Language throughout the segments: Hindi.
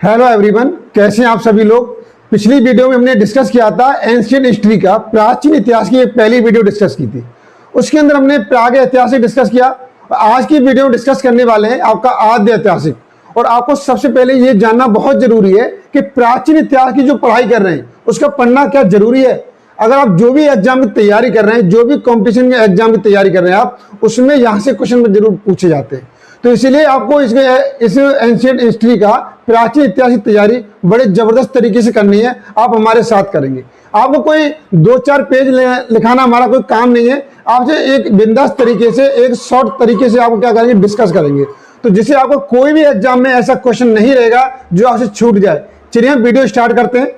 हेलो एवरीवन, कैसे हैं आप सभी लोग। पिछली वीडियो में हमने डिस्कस किया था एंशिएंट हिस्ट्री का, प्राचीन इतिहास की एक पहली वीडियो डिस्कस की थी। उसके अंदर हमने प्राग ऐतिहासिक डिस्कस किया। आज की वीडियो में डिस्कस करने वाले हैं आपका आद्य ऐतिहासिक। और आपको सबसे पहले ये जानना बहुत जरूरी है कि प्राचीन इतिहास की जो पढ़ाई कर रहे हैं उसका पढ़ना क्या जरूरी है। अगर आप जो भी एग्जाम की तैयारी कर रहे हैं, जो भी कंपटीशन के एग्जाम की तैयारी कर रहे हैं आप, उसमें यहाँ से क्वेश्चन जरूर पूछे जाते हैं। तो इसीलिए आपको इस एंशिएंट हिस्ट्री का प्राचीन इतिहास की तैयारी बड़े जबरदस्त तरीके से करनी है। आप हमारे साथ करेंगे। आपको कोई 2-4 पेज लिखाना हमारा कोई काम नहीं है। आपसे एक बिंदास तरीके से, एक शॉर्ट तरीके से आपको क्या करेंगे, डिस्कस करेंगे, तो जिससे आपको कोई भी एग्जाम में ऐसा क्वेश्चन नहीं रहेगा जो आपसे छूट जाए। चलिए हम वीडियो स्टार्ट करते हैं।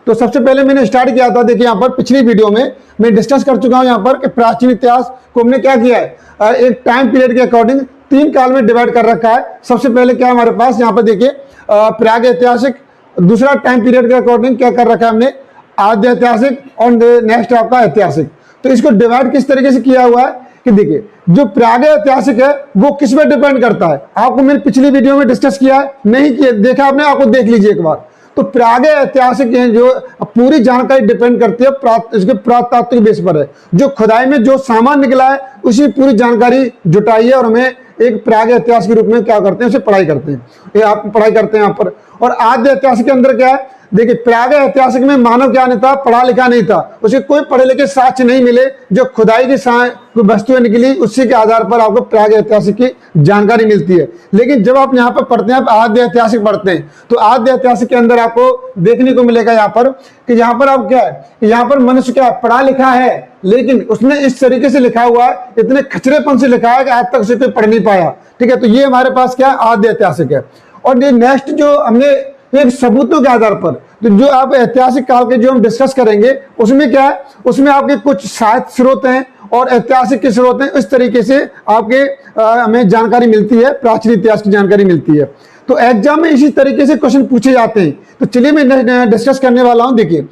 तो सबसे पहले मैंने स्टार्ट किया था, देखिए यहाँ पर पिछली वीडियो में मैं डिस्कस कर चुका हूँ यहाँ पर कि प्राचीन इतिहास को हमने क्या किया है, एक टाइम पीरियड के अकॉर्डिंग 3 काल में डिवाइड कर रखा है। सबसे पहले क्या हमारे पास यहाँ पर देखिए प्राग ऐतिहासिक, दूसरा टाइम पीरियड के अकॉर्डिंग क्या कर रखा है हमने, आद्य ऐतिहासिक, और नेक्स्ट आपका ऐतिहासिक। तो इसको डिवाइड किस तरीके से किया हुआ है कि देखिए जो प्राग ऐतिहासिक है वो किस पे डिपेंड करता है, आपको मैंने पिछली वीडियो में डिस्कस किया है, नहीं किया देखा आपने, आपको देख लीजिए एक बार। तो प्राग ऐतिहासिक जो पूरी जानकारी डिपेंड करती है इसके पुरातात्विक बेस पर है। जो खुदाई में जो सामान निकला है उसी पूरी जानकारी जुटाई है और हमें एक प्राग इतिहास के रूप में क्या करते हैं, उसे पढ़ाई करते हैं। ये आप पढ़ाई करते हैं यहाँ पर। और आद्य ऐतिहासिक के अंदर क्या है, देखिए प्राग ऐतिहासिक में मानव क्या नहीं था, पढ़ा लिखा नहीं था, उसे कोई पढ़े लिखे साक्ष्य नहीं मिले। जो खुदाई की वस्तुएं निकली उसी के आधार पर आपको प्राग ऐतिहासिक की जानकारी मिलती है। लेकिन जब आप यहाँ पर पढ़ते हैं, आप आद्य ऐतिहासिक पढ़ते हैं, तो आद्य ऐतिहासिक के अंदर आपको देखने को मिलेगा यहाँ पर कि यहाँ पर आप क्या है, यहाँ पर मनुष्य क्या पढ़ा लिखा है, लेकिन उसने इस तरीके से लिखा हुआ है, इतने खचरेपन से लिखा है कि आज तक उसे कोई पढ़ नहीं पाया। ठीक है, तो ये हमारे पास क्या आद्य ऐतिहासिक है। और ये नेक्स्ट जो हमने एक सबूतों के आधार पर, तो जो आप ऐतिहासिक काल के जो हम डिस्कस करेंगे उसमें क्या है, उसमें आपके कुछ साहित्य स्रोत हैं और ऐतिहासिक के स्रोत हैं। इस तरीके से आपके हमें जानकारी मिलती है, प्राचीन इतिहास की जानकारी मिलती है। तो एग्जाम में इसी तरीके से क्वेश्चन पूछे जाते हैं। तो चलिए मैं डिस्कस करने वाला हूं। देखिए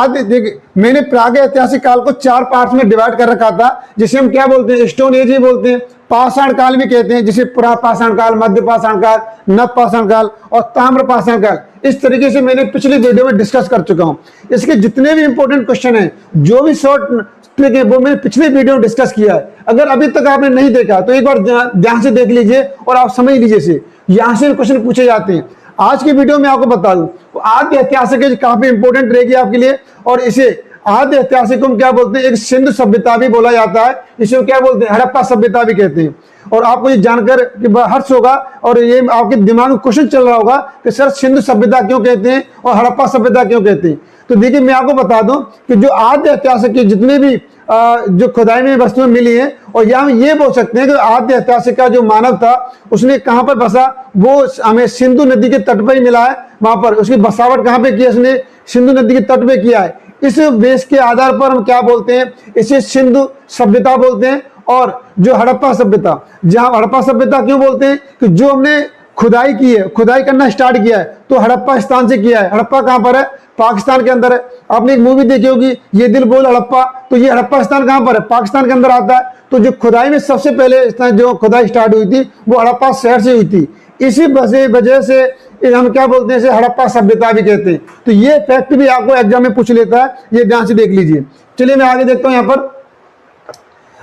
देखिए मैंने प्राग ऐतिहासिक काल को 4 पार्ट्स में डिवाइड कर रखा था, जिसे हम क्या बोलते हैं, स्टोन एज ही बोलते हैं, पाषाण काल भी कहते हैं, जिसे पुरा पाषाण काल, मध्य पाषाण काल, नव पाषाण काल और ताम्र पाषाण काल। इस तरीके से मैंने पिछली वीडियो में डिस्कस कर चुका हूं। इसके जितने भी इंपॉर्टेंट क्वेश्चन हैं, जो भी शॉर्ट ट्रिक है, वो मैंने पिछले वीडियो में डिस्कस किया है। अगर अभी तक आपने नहीं देखा तो एक बार ध्यान से देख लीजिए और आप समझ लीजिए इसे। यहां से क्वेश्चन पूछे जाते हैं। आज की वीडियो में आपको बता दूं तो आद्य ऐतिहासिक काफी इंपॉर्टेंट रहेगी आपके लिए। और इसे आद्य ऐतिहासिक को हम क्या बोलते हैं, एक सिंधु सभ्यता भी बोला जाता है, इसे क्या बोलते हैं, हड़प्पा सभ्यता भी कहते हैं। और आपको ये जानकर हर्ष होगा और ये आपके दिमाग में क्वेश्चन चल रहा होगा कि सर सिंधु सभ्यता क्यों कहते हैं और हड़प्पा सभ्यता क्यों कहते हैं। तो देखिए मैं आपको बता दूं कि जो आद्य ऐतिहासिक के जितने भी जो खुदाई में वस्तुएं मिली हैं, और यहाँ ये बोल सकते हैं कि आद्य ऐतिहासिक का जो मानव था उसने कहाँ पर बसा, वो हमें सिंधु नदी के तट पर ही मिला है। वहां पर उसकी बसावट कहाँ पे की, उसने सिंधु नदी के तट पे किया है। इस बेस के आधार पर हम क्या बोलते हैं, इसे सिंधु सभ्यता बोलते हैं। और जो हड़प्पा सभ्यता, जहां हड़प्पा सभ्यता क्यों बोलते हैं कि जो हमने खुदाई की है, खुदाई करना स्टार्ट किया है तो हड़प्पा स्थान से किया है। हड़प्पा कहां पर है, पाकिस्तान के अंदर है। आपने एक मूवी देखी होगी, ये दिल बोल हड़प्पा, तो ये हड़प्पा स्थान कहां पर है, पाकिस्तान के अंदर आता है। तो जो खुदाई में सबसे पहले जो खुदाई स्टार्ट हुई थी वो हड़प्पा शहर से हुई थी। इसी वजह से हम क्या बोलते हैं, इसे हड़प्पा सभ्यता भी कहते हैं। तो ये फैक्ट भी आपको एग्जाम में पूछ लेता है, ये ध्यान से देख लीजिए। चलिए मैं आगे देखता हूं। यहाँ पर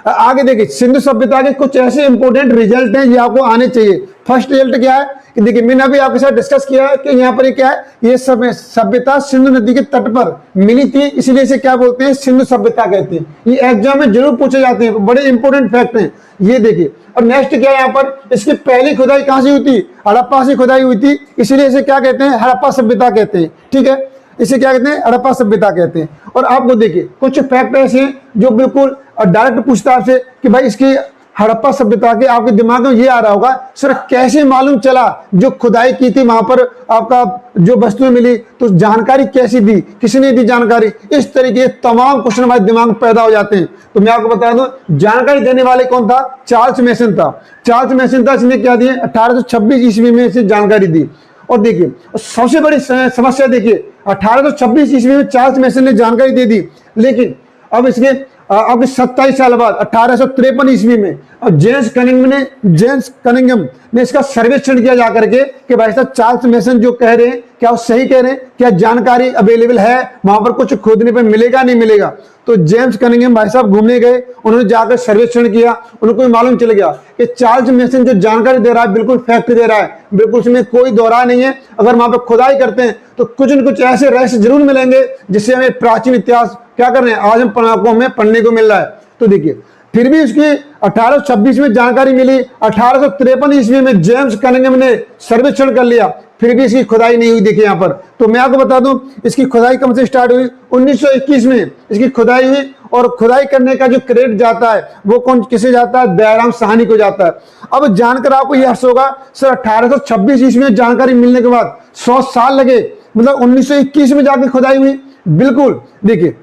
आगे देखिए सिंधु सभ्यता के कुछ ऐसे इंपॉर्टेंट रिजल्ट हैं, ये आपको आने चाहिए। फर्स्ट रिजल्ट क्या है कि देखिए मैंने अभी आपके साथ डिस्कस किया है कि यहाँ पर ये क्या है, ये सभ्यता सिंधु नदी के तट पर मिली थी, इसलिए इसे क्या बोलते हैं, सिंधु सभ्यता कहते हैं। ये एग्जाम में जरूर पूछे जाते हैं, बड़े इंपॉर्टेंट फैक्ट हैं ये देखिए। और नेक्स्ट क्या है, यहाँ पर इसकी पहली खुदाई कहां से हुई थी, हड़प्पा से खुदाई हुई थी, इसलिए इसे क्या कहते हैं, हड़प्पा सभ्यता कहते हैं। ठीक है, इसे क्या कहते हैं, हड़प्पा सभ्यता कहते हैं। और आपको देखिए कुछ फैक्ट ऐसे हैं जो बिल्कुल डायरेक्ट पूछता है आपसे कि भाई इसकी हड़प्पा सभ्यता के, आपके दिमाग में ये आ रहा होगा सर कैसे मालूम चला, जो खुदाई की थी वहां पर आपका जो वस्तुएं मिली तो जानकारी कैसी दी, किसने दी जानकारी, इस तरीके तमाम क्वेश्चन हमारे दिमाग में पैदा हो जाते हैं। तो मैं आपको बता दूं जानकारी देने वाले कौन था, चार्ल्स मैसन था। चार्ल्स मैसन था, इसने क्या दिए, 1826 ईस्वी में इसे जानकारी दी। और देखिए सबसे बड़ी समस्या देखिए 1826 ईस्वी में चार्ल्स मैसन ने जानकारी दे दी, लेकिन अब इसके आपके 27 साल बाद 1853 ईस्वी में और जेम्स कनिंघम ने इसका सर्वेक्षण किया जाकर के कि भाई साहब चार्ल्स मेसन जो कह रहे हैं क्या वो सही कह रहे हैं, क्या जानकारी अवेलेबल है, वहां पर कुछ खोदने पर मिलेगा नहीं मिलेगा। तो जेम्स कनिंघम भाई साहब घूमने गए, उन्होंने जाकर सर्वेक्षण किया, उनको मालूम चल गया कि चार्ल्स मेसन जो जानकारी दे रहा है बिल्कुल फैक्ट दे रहा है, बिल्कुल उसमें कोई दोहरा नहीं है। अगर वहां पर खुदाई करते हैं तो कुछ न कुछ ऐसे रहस्य जरूर मिलेंगे जिससे हमें प्राचीन इतिहास क्या कर रहे हैं आज हम पढ़ाकों में पढ़ने को मिल रहा है। तो देखिए फिर भी उसकी 1826 में जानकारी मिली, 1853 ईस्वी में जेम्स कनिंघम ने सर्वेक्षण कर लिया, फिर भी इसकी खुदाई नहीं हुई। देखिए यहाँ पर तो मैं आपको बता दूं इसकी खुदाई कब से स्टार्ट हुई, 1921 में इसकी खुदाई हुई। और खुदाई करने का जो क्रेडिट जाता है वो कौन किसे जाता है, दयाराम साहनी को जाता है। अब जानकर आपको यह हर्ष होगा सर 1826 ईस्वी में जानकारी मिलने के बाद 100 साल लगे, मतलब 1921 में जाकर खुदाई हुई। बिल्कुल देखिए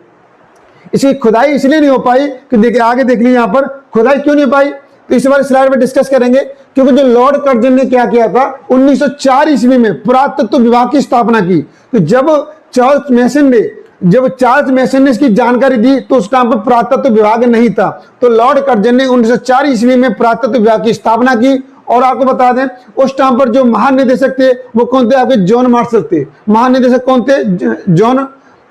इसकी खुदाई इसलिए नहीं हो पाई कि देखिए आगे देख लीजिए यहाँ पर खुदाई क्यों नहीं हो पाई, तो इस बार स्लाइड में डिस्कस करेंगे। क्योंकि जो लॉर्ड कर्जन ने क्या किया था 1904 ईस्वी में पुरातत्व विभाग की स्थापना की। तो जब चार्ल्स मेसन ने इसकी जानकारी दी तो उस टाइम पर पुरातत्व विभाग नहीं था, तो लॉर्ड कर्जन ने 1904 ईस्वी में पुरातत्व विभाग की स्थापना की। और आपको बता दें उस टाइम पर जो महानिदेशक थे वो कौन थे, आपके जॉन मार्शल थे। महानिदेशक कौन थे,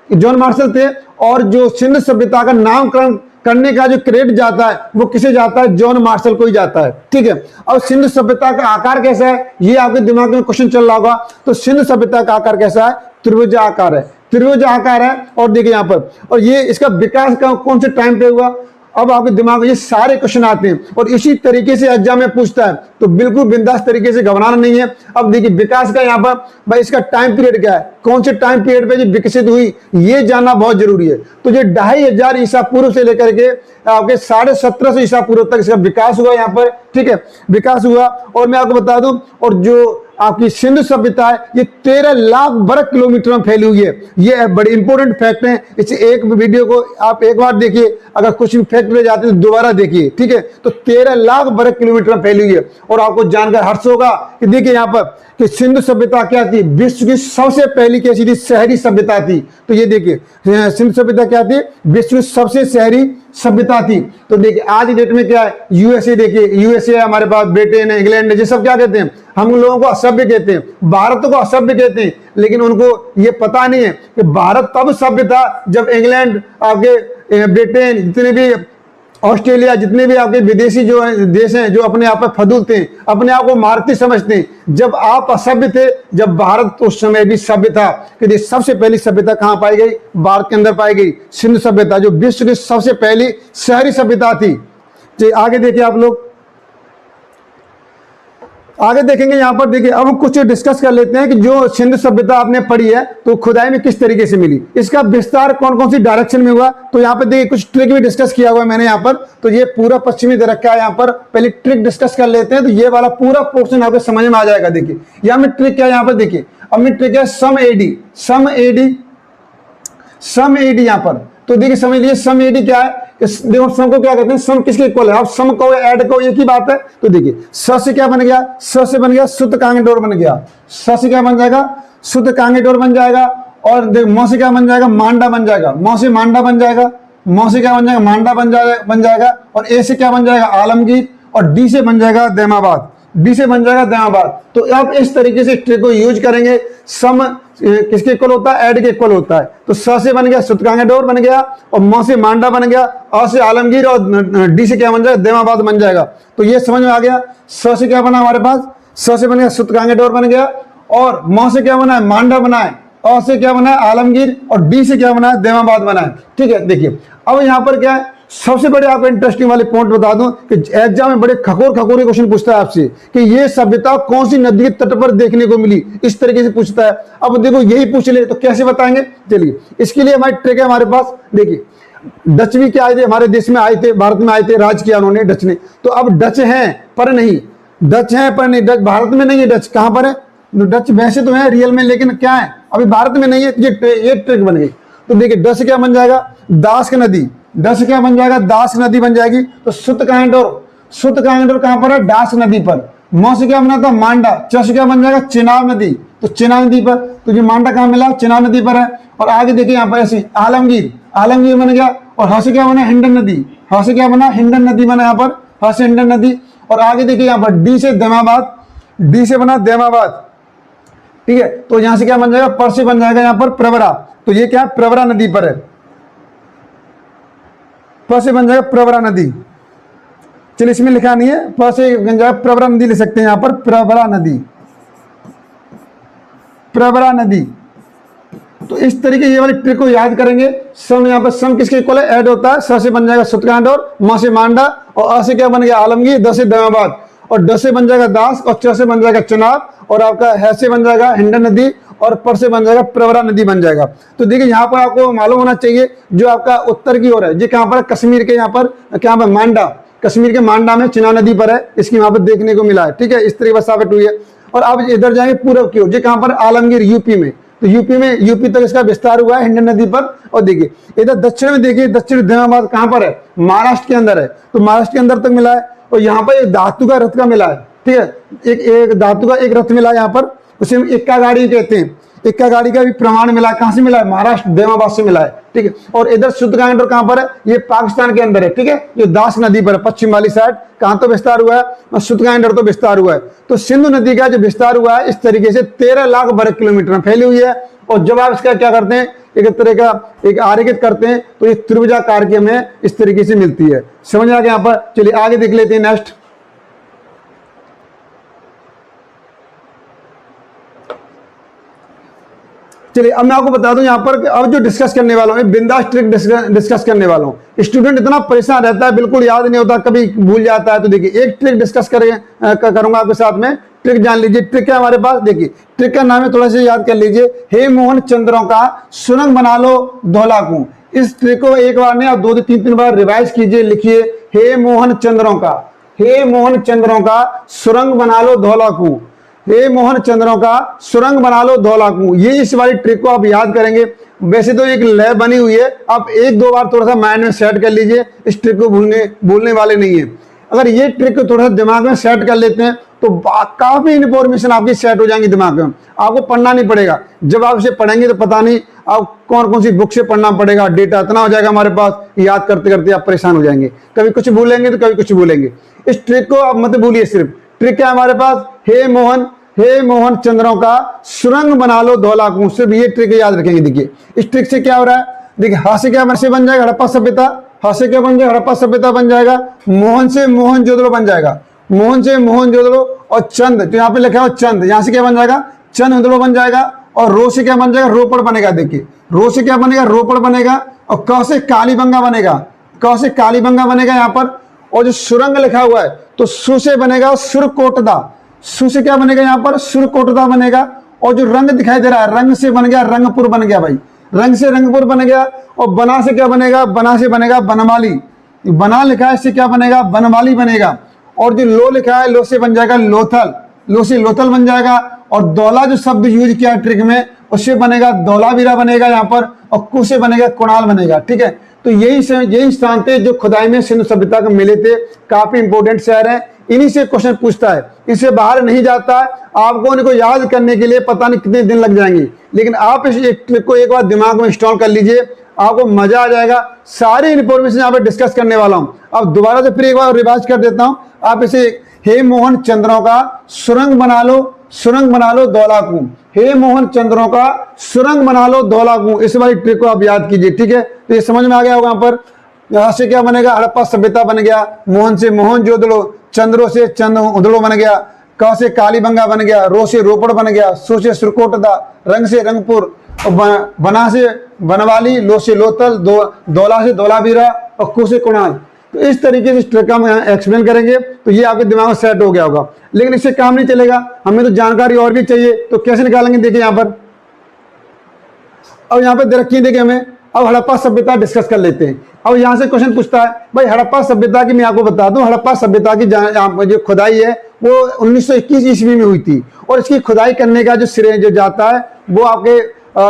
जॉन मार्शल थे। और जो सिंध सभ्यता का नामकरण करने का जो क्रेडिट जाता है वो किसे जाता है, जॉन मार्शल को ही जाता है। ठीक है, अब सिंध सभ्यता का आकार कैसा है ये आपके दिमाग में क्वेश्चन चल रहा होगा। तो सिंध सभ्यता का आकार कैसा है, त्रिभुज आकार है, त्रिभुज आकार है। और देखिए यहाँ पर और ये इसका विकास का कौन से टाइम पे हुआ, अब आपके दिमाग में ये सारे क्वेश्चन आते हैं और इसी तरीके से एग्जाम में पूछता है, तो बिल्कुल बिंदास तरीके से घबराना नहीं है। अब देखिए विकास का यहाँ पर भाई इसका टाइम पीरियड क्या है, कौन से टाइम पीरियड पे ये विकसित हुई ये जानना बहुत जरूरी है। तो ये 2500 ईसा पूर्व से लेकर के आपके 1750 ईसा पूर्व तक इसका विकास हुआ यहाँ पर। ठीक है, विकास हुआ। और मैं आपको बता दूं और जो आपकी सिंधु सभ्यता है ये 13 लाख वर्ग किलोमीटर में फैली हुई है। ये बड़े इंपॉर्टेंट फैक्ट हैं, इस एक वीडियो को आप एक बार देखिए, अगर कुछ भी फैक्ट ले जाते हैं तो दोबारा देखिए। ठीक है, तो 13 लाख वर्ग किलोमीटर में फैली हुई है। और आपको जानकर हर्ष होगा कि देखिए यहाँ पर कि सिंधु सभ्यता क्या थी, विश्व की सबसे पहली कैसी थी, शहरी सभ्यता थी। तो ये देखिए सिंधु सभ्यता क्या थी, विश्व की सबसे शहरी सभ्यता थी। तो देखिए आज डेट में क्या है, यूएसए देखिए, यूएसए हमारे पास, ब्रिटेन है, इंग्लैंड है, ये सब क्या कहते हैं, हम लोगों को असभ्य कहते हैं, भारत को असभ्य कहते हैं। लेकिन उनको ये पता नहीं है कि भारत तब सभ्य था जब इंग्लैंड, आपके ब्रिटेन, जितने भी ऑस्ट्रेलिया, जितने भी आपके विदेशी जो देश हैं जो अपने आप में फदूल थे, अपने आप को महारथी समझते हैं, जब आप असभ्य थे, जब भारत उस समय भी सभ्य था। कि सबसे पहली सभ्यता कहां पाई गई, भारत के अंदर पाई गई, सिंधु सभ्यता, जो विश्व की सबसे पहली शहरी सभ्यता थी। जी आगे देखिए आप लोग, आगे देखेंगे यहाँ पर। देखिए अब हम कुछ डिस्कस कर लेते हैं कि जो सिंधु सभ्यता आपने पढ़ी है तो खुदाई में किस तरीके से मिली, इसका विस्तार कौन कौन सी डायरेक्शन में हुआ। तो यहाँ पे देखिए कुछ ट्रिक भी डिस्कस किया हुआ है मैंने यहाँ पर। तो ये पूरा पश्चिमी दे रखा है यहाँ पर, पहले ट्रिक डिस्कस कर लेते हैं तो ये वाला पूरा पोर्शन आपको समझ में आ जाएगा। देखिए यहाँ में ट्रिक क्या है, यहाँ पर देखिए अब में ट्रिक है सम एडी यहाँ पर। तो देखिए समझ लीजिए सम एडी क्या है, देखो सम को क्या कहते हैं, सम किसके इक्वल है, आप सम को ऐड को एक ही बात है। तो देखिए स से क्या बन गया, स से बन गया शुद्ध कांगेडोर बन गया, स से क्या बन जाएगा, शुद्ध कांगेडोर बन जाएगा। और देख म से क्या बन जाएगा, मांडा बन जाएगा, म से मांडा बन जाएगा, म से क्या बन जाएगा, मांडा बन जाएगा। और ए से क्या बन जाएगा, आलमगीर। और डी से बन जाएगा दैमाबाद, डी से बन जाएगा दैमाबाद। तो आप इस तरीके से ट्रिक को यूज करेंगे। सम किसके इक्वल होता है, ऐड के इक्वल होता है। तो स से बन गया सुतकांगेडोर बन गया, और म से मांडा बन गया, अ से आलमगीर, और डी से क्या बन जाएगा, दैमाबाद बन जाएगा। तो ये समझ में आ गया। स से क्या बना हमारे पास, स से बन गया सुतकांगेडोर बन गया, और म से क्या बना है, मांडा बना है, अ से क्या बना है, आलमगीर, और डी से क्या बना है, दैमाबाद बना है। ठीक है, देखिए अब यहाँ पर क्या है, सबसे बड़े आपको इंटरेस्टिंग वाले पॉइंट बता दूं कि एग्जाम में बड़े खखोर क्वेश्चन पूछता है आपसे कि ये सभ्यता कौन सी नदी के तट पर देखने को मिली, इस तरीके से पूछता है। अब देखो यही पूछ ले तो कैसे बताएंगे, चलिए इसके लिए हमारी ट्रिक है हमारे पास। देखिए डच भी क्या आए थे, हमारे देश में आए थे, भारत में आए थे, राज किया उन्होंने डच ने। तो अब डच हैं पर नहीं, डच हैं पर नहीं, डच भारत में नहीं है। डच कहां पर है, डच वैसे तो है रियल में, लेकिन क्या है अभी भारत में नहीं है। ये ट्रिक बन गई। तो देखिए डच क्या बन जाएगा, दास्क नदी, डच क्या बन जाएगा, दास्क नदी बन जाएगी। तो सुतकांगेडोर कहां पर है, दास्क नदी पर। म से क्या बना था, मांडा। च से क्या बन जाएगा, चिनाब नदी, तो चिनाब नदी पर। तो जो मांडा कहां मिला, चिनाब नदी पर है। और आगे देखिए यहाँ पर ऐसे आलमगीर बन गया, और ह से क्या बना, हिंडन नदी, ह से क्या बना, हिंडन नदी बना यहाँ पर, ह से हिंडन नदी। और आगे देखिए यहाँ पर डी से दैमाबाद, डी से बना दैमाबाद, ठीक है। तो यहां से क्या बन जाएगा, पर से बन जाएगा यहाँ पर प्रवरा, तो ये क्या है, प्रवरा नदी पर है, पर से बन जाएगा प्रवरा नदी। चलिए इसमें लिखा नहीं है, पर से बन जाएगा प्रवरा नदी, ले सकते हैं यहाँ पर प्रवरा नदी, प्रवरा नदी। तो इस तरीके ये वाली ट्रिक को याद करेंगे। सम यहाँ पर सम किसके इक्वल है, ऐड होता है, स से बन जाएगा सुतकांड और म से मांडा, और अ से क्या बन गया, आलमगीर, द से दैमाबाद, और ड से बन जाएगा दास, और च से बन जाएगा चुनाव, और आपका है से बन जाएगा हिंडन नदी, और पर से बन जाएगा प्रवरा नदी बन जाएगा। तो देखिए यहाँ पर आपको मालूम होना चाहिए जो आपका उत्तर की ओर है, ये कहाँ पर, कश्मीर के यहाँ पर क्या पर मांडा, कश्मीर के मांडा में चिनाब नदी पर है, इसकी वहां पर देखने को मिला है, ठीक है। इस तरीके से साबित हुई है। और अब इधर जाएंगे पूर्व की ओर, ये कहाँ पर, आलमगीर, यूपी में। तो यूपी में, यूपी तक इसका विस्तार हुआ है हिंडन नदी पर। और देखिए इधर दक्षिण में, देखिए दक्षिण दैमाबाद कहाँ पर है, महाराष्ट्र के अंदर है, तो महाराष्ट्र के अंदर तक मिला है। और यहाँ पर एक धातु का रथ का मिला है, ठीक है, एक धातु का एक रथ मिला है यहाँ पर, उसे हम इक्का गाड़ी कहते हैं। इक्का गाड़ी का भी प्रमाण मिला है, कहाँ से मिला है, महाराष्ट्र दैमाबाद से मिला है, ठीक है। और इधर शुद्धकांड कहाँ पर है, ये पाकिस्तान के अंदर है, ठीक है, जो दास नदी पर है, पश्चिम वाली साइड, कहाँ तो विस्तार हुआ है, और शुद्धकांड तो विस्तार हुआ है। तो सिंधु नदी का जो विस्तार हुआ है इस तरीके से 13 लाख वर्ग किलोमीटर में फैली हुई है। और जब आप इसका क्या करते हैं, एक तरह का एक आरेखित करते हैं, तो ये त्रिभुजाकार की हमें इस तरीके से मिलती है। समझ आ गया यहाँ पर। चलिए आगे देख लेते हैं नेक्स्ट। चलिए अब मैं आपको बता दूं यहाँ पर, अब जो डिस्कस करने वाला हूँ, बिंदास ट्रिक डिस्कस करने वाला हूँ। स्टूडेंट इतना परेशान रहता है, बिल्कुल याद नहीं होता, कभी भूल जाता है। तो देखिए एक ट्रिक डिस्कस करूंगा आपके साथ में, ट्रिक जान लीजिए। ट्रिक है हमारे पास, देखिए ट्रिक का नाम है, थोड़ा सा याद कर लीजिए, हे मोहन चंद्रों का सुरंग बना लो धौलाकू। इस ट्रिक को एक बार नहीं, आप 2 से 3 बार रिवाइज कीजिए, लिखिए, हे मोहन चंद्रों का, हे मोहन चंद्रों का सुरंग बना लो धौलाकू, हे मोहन चंद्रों का सुरंग बना लो धौलाकू। ये इस वाली ट्रिक को आप याद करेंगे। वैसे तो एक लय बनी हुई है, आप 1-2 बार थोड़ा सा माइंड में सेट कर लीजिए, इस ट्रिक को भूलने वाले नहीं है। अगर ये ट्रिक को थोड़ा सा दिमाग में सेट कर लेते हैं तो काफी इंफॉर्मेशन आपकी सेट हो जाएंगी दिमाग में, आपको पढ़ना नहीं पड़ेगा। जब आप इसे पढ़ेंगे तो पता नहीं आप कौन कौन सी बुक से पढ़ना पड़ेगा, डेटा इतना हो जाएगा हमारे पास, याद करते करते आप परेशान हो जाएंगे, कभी कुछ भूलेंगे तो कभी कुछ भूलेंगे। इस ट्रिक को आप मत भूलिए। सिर्फ ट्रिक है हमारे पास, हे मोहन चंद्रों का सुरंग बना लो धौलाकू। सिर्फ ये ट्रिक याद रखेंगे। देखिए इस ट्रिक से क्या हो रहा है, देखिए हा से क्या से बन जाएगा, हड़प्पा सभ्यता, हा से क्या बन जाएगा, हड़प्पा सभ्यता बन जाएगा। मोहन से मोहनजोदड़ो बन जाएगा, मोहन से मोहनजोदड़ो, और चंद, तो यहाँ पे लिखा है चंद, यहाँ से क्या बन जाएगा, चंद बन जाएगा। और रो से क्या बन जाएगा, रोपड़ बनेगा। देखिए रो से क्या बनेगा, रोपड़ बनेगा। और क से कालीबंगा बनेगा, क से कालीबंगा बनेगा यहाँ पर। और जो सुरंग लिखा हुआ है तो सु से बनेगा सुरकोटदा, सु से क्या बनेगा यहाँ पर, सुरकोटदा बनेगा। और जो रंग दिखाई दे रहा है, रंग से बन गया रंगपुर बन गया भाई, रंग से रंगपुर बन गया। और बना से क्या बनेगा, बना से बनेगा बनमाली, बना लिखा है इससे क्या बनेगा, बनमाली बनेगा। और जो लो लिखा है, लो से बन जाएगा लोथल, लो से लोथल बन जाएगा। और दौला जो शब्द यूज किया ट्रिक में, उससे बनेगा धौलावीरा बनेगा यहाँ पर। और कु से बनेगा कुणाल बनेगा, ठीक है। तो यही स्थान थे जो खुदाई में सिंधु सभ्यता को मिले थे। काफी इंपोर्टेंट शहर है, इन्हीं से क्वेश्चन पूछता है, इससे बाहर नहीं जाता है। आपको इनको याद करने के लिए पता नहीं कितने दिन लग जाएंगे, लेकिन आप इस ट्रिक को एक बार दिमाग में इंस्टॉल कर लीजिए, आपको मजा आ जाएगा। सारी इन्फॉर्मेशन यहाँ पे डिस्कस करने वाला हूँ। अब दोबारा से फिर एक बार रिवाइज कर देता हूँ। आप इसे, हे मोहन चंद्रों का सुरंग बना लो धौलाकू, हे मोहन चंद्रों का सुरंग बना लो धौलाकू। इस वाली ट्रिक को आप याद कीजिए, ठीक है। तो ये समझ में आ गया होगा। यहाँ पर यहाँ से क्या बनेगा, हड़प्पा सभ्यता बन गया, मोहन से मोहनजोदड़ो, चंद्रो से चंद उदड़ो बन गया, क से कालीबंगा बन गया, रो से रोपड़ बन गया, सु से सुरकोटदा, रंग से रंगपुर, और बना से बनवाली, लो से लोथल, दौला से धौलावीरा, और कु से कुणाल। तो इस तरीके से ट्रिक हम एक्सप्लेन करेंगे, तो ये आपके दिमाग में सेट हो गया होगा। लेकिन इससे काम नहीं चलेगा, हमें तो जानकारी और भी चाहिए। तो कैसे निकालेंगे, देखिए यहाँ पर, अब यहाँ पे दे रखी है, देखिए हमें। अब हड़प्पा सभ्यता डिस्कस कर लेते हैं। अब यहाँ से क्वेश्चन पूछता है भाई, हड़प्पा सभ्यता की मैं आपको बता दूं, हड़प्पा सभ्यता की जो खुदाई है वो 1921 ईस्वी में हुई थी। और इसकी खुदाई करने का जो श्रेय जो जाता है वो आपके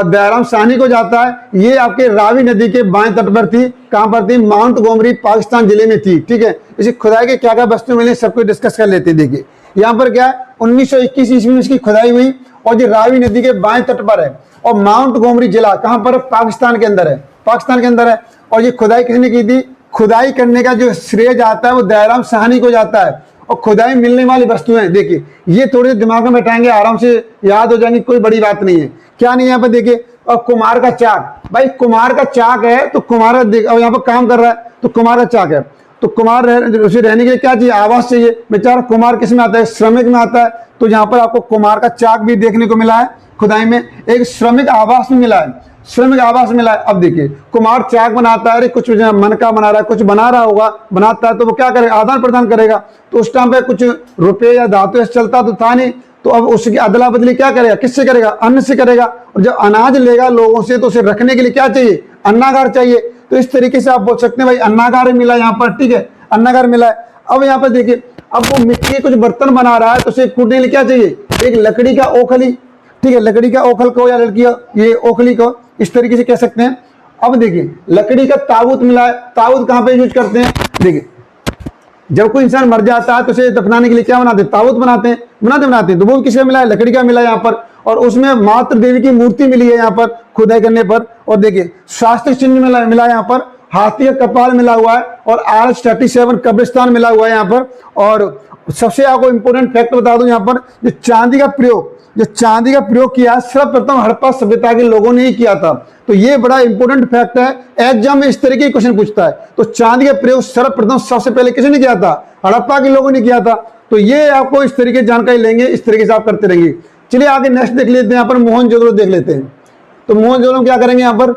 दयाराम साहनी को जाता है। ये आपके रावी नदी के बाएं तट पर थी। कहां पर थी, माउंट गोमरी, पाकिस्तान जिले में थी, ठीक है। इसी खुदाई के क्या क्या वस्तु मिले सब कुछ डिस्कस कर लेते हैं। देखिए यहाँ पर क्या है, 1921 ईस्वी में इसकी खुदाई हुई, और जो रावी नदी के बाएं तट पर है। और माउंट गोमरी जिला कहां पर, पाकिस्तान के अंदर है, पाकिस्तान के अंदर है। और ये खुदाई किसने की थी? खुदाई करने का जो श्रेय जाता है वो दयाराम साहनी को जाता है। और खुदाई मिलने वाली वस्तुएं देखिए, ये थोड़े दिमाग में बैठाएंगे, आराम से याद हो जाएंगे, कोई बड़ी बात नहीं है। क्या नहीं है यहाँ पर देखिए, और कुम्हार का चाक, भाई कुम्हार का चाक है तो कुम्हार और यहाँ पर काम कर रहा है तो कुम्हार का चाक है, तो कुम्हार उसे रहने के लिए क्या चाहिए? आवास चाहिए। बेचारा कुम्हार किस में आता है? श्रमिक में आता है। तो यहाँ पर आपको कुम्हार का चाक भी देखने को मिला है खुदाई में, एक श्रमिक आवास में मिला है, श्रमिक आवास मिला है। अब देखिए, कुम्हार चाक बनाता है, अरे कुछ मन का बना रहा है, कुछ बना रहा होगा, बनाता है तो वो क्या करेगा? आदान प्रदान करेगा। तो उस टाइम पे कुछ रुपये या धातु चलता तो था नहीं, तो अब उसकी अदला बदली क्या करेगा? किससे करेगा? अन्न से करेगा। और जब अनाज लेगा लोगों से तो उसे रखने के लिए क्या चाहिए? अन्नागार चाहिए। तो इस तरीके से आप बोल सकते हैं भाई अन्नागार मिला यहाँ पर, ठीक है, अन्नागार मिला है। अब यहाँ पर देखिए, अब वो मिट्टी के कुछ बर्तन बना रहा है तो उसे कूटने के लिए क्या चाहिए? एक लकड़ी का ओखली, ठीक है, लकड़ी का ओखल को या लड़की ये ओखली को इस तरीके से कह सकते हैं। अब देखिए, लकड़ी का ताबूत मिला है। ताबूत कहाँ पे यूज करते हैं? देखिए, जब कोई इंसान मर जाता है तो उसे दफनाने के लिए क्या बनाते हैं? ताबूत बनाते हैं, बनाते हैं। तो वो किसका मिला है? लकड़ी का मिला है यहाँ पर। और उसमें मातृ देवी की मूर्ति मिली है यहाँ पर खुदाई करने पर। और देखिए, शास्त्रीय चिन्ह मिला है यहाँ पर, हाथी का कपाल मिला हुआ है, और RH-37 कब्रिस्तान मिला हुआ है यहाँ पर। और सबसे आपको इंपोर्टेंट फैक्ट बता दूं, यहाँ पर जो चांदी का प्रयोग किया सर्वप्रथम हड़प्पा सभ्यता के लोगों ने ही किया था। तो ये बड़ा इंपोर्टेंट फैक्ट है, एग्जाम में इस तरीके के क्वेश्चन पूछता है। तो चांदी का प्रयोग सर्वप्रथम सबसे पहले किसने किया था? हड़प्पा के लोगों ने किया था। तो ये आपको इस तरीके की जानकारी लेंगे, इस तरीके से आप करते रहेंगे। चलिए आगे नेक्स्ट देख लेते हैं, यहाँ पर मोहनजोदड़ो देख लेते हैं। तो मोहनजोदड़ो क्या करेंगे यहाँ पर?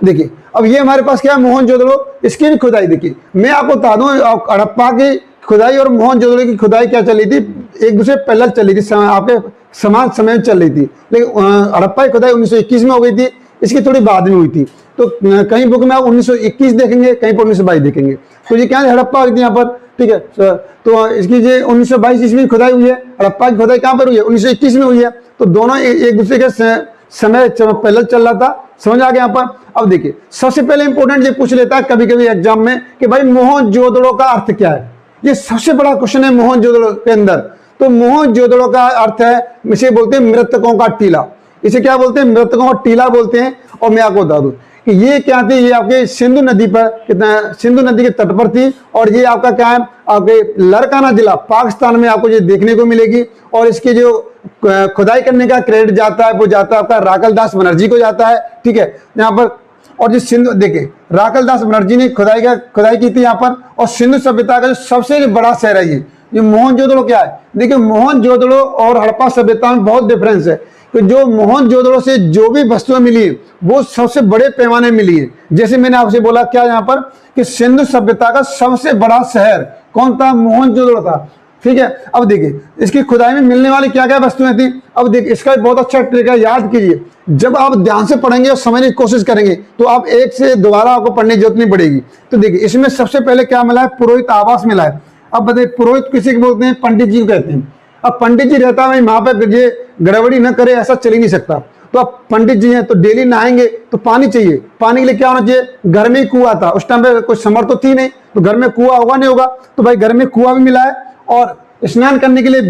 देखिए, अब ये हमारे पास क्या है? मोहनजोदड़ो, इसकी भी खुदाई देखिए। मैं आपको बता दूं, हड़प्पा की खुदाई और मोहनजोदड़ो की खुदाई क्या चली थी? एक दूसरे पहले चली थी, आपके समान समय में चल रही थी। लेकिन हड़प्पा की खुदाई 1921 में हो गई थी, इसकी थोड़ी बाद में हुई थी। तो कहीं बुक में आप 1921 देखेंगे, कहीं पर 1922 देखेंगे। तो ये क्या है? हड़प्पा हुई थी यहाँ पर, ठीक है। तो इसकी जो 1922 ईस्वी में खुदाई हुई है, हड़प्पा की खुदाई कहाँ पर हुई है? 1921 में हुई है। तो दोनों एक दूसरे के समय पहले चल रहा था, समझ आ गया यहाँ पर। अब देखिए, सबसे पहले इंपोर्टेंट ये पूछ लेता है कभी कभी एग्जाम में कि भाई मोहनजोदड़ो का अर्थ क्या है? ये सबसे बड़ा क्वेश्चन है मोहनजोदड़ो के अंदर। तो मोहनजोदड़ो का अर्थ है, इसे बोलते हैं मृतकों का टीला। इसे क्या बोलते हैं? मृतकों का टीला बोलते हैं। और मैं आपको बता दूं कि ये क्या थी? ये आपके सिंधु नदी पर, कितना सिंधु नदी के तट पर थी। और ये आपका क्या है? आपके लारकाना जिला पाकिस्तान में आपको ये देखने को मिलेगी। और इसके जो खुदाई करने का क्रेडिट जाता है वो जाता है आपका राकलदास बनर्जी को जाता है, ठीक है, यहाँ पर। और जो सिंधु देखिए, राकलदास बनर्जी ने खुदाई की थी यहाँ पर। और सिंधु सभ्यता का जो सबसे बड़ा शहर है ये मोहनजोदड़ो क्या है? देखिए, मोहनजोदड़ो और हड़प्पा सभ्यता में बहुत डिफरेंस है। कि जो मोहनजोदड़ो से जो भी वस्तुएं मिली है वो सबसे बड़े पैमाने मिली है। जैसे मैंने आपसे बोला क्या यहाँ पर कि सिंधु सभ्यता का सबसे बड़ा शहर कौन था? मोहनजोदड़ो था, ठीक है। अब देखिए, इसकी खुदाई में मिलने वाली क्या क्या वस्तुएं थी। अब देखिए, इसका बहुत अच्छा ट्रिक है, याद कीजिए। जब आप ध्यान से पढ़ेंगे और समझने की कोशिश करेंगे तो आप एक से दोबारा आपको पढ़ने की जरूरत नहीं पड़ेगी। तो देखिए, इसमें सबसे पहले क्या मिला है? पुरोहित आवास मिला है। अब बताइए, पुरोहित किसी को बोलते हैं? पंडित जी को कहते हैं। अब पंडित जी रहता है वहां पर, ये गड़बड़ी न करे ऐसा चल ही नहीं सकता। तो अब पंडित जी हैं तो डेली नहाएंगे तो पानी चाहिए। पानी के लिए क्या होना चाहिए? घर में कुआं था, उस टाइम पे कोई समर तो थी नहीं, तो घर में कुआं होगा नहीं होगा, तो भाई घर में कुआं भी मिला है। और स्नान करने के लिए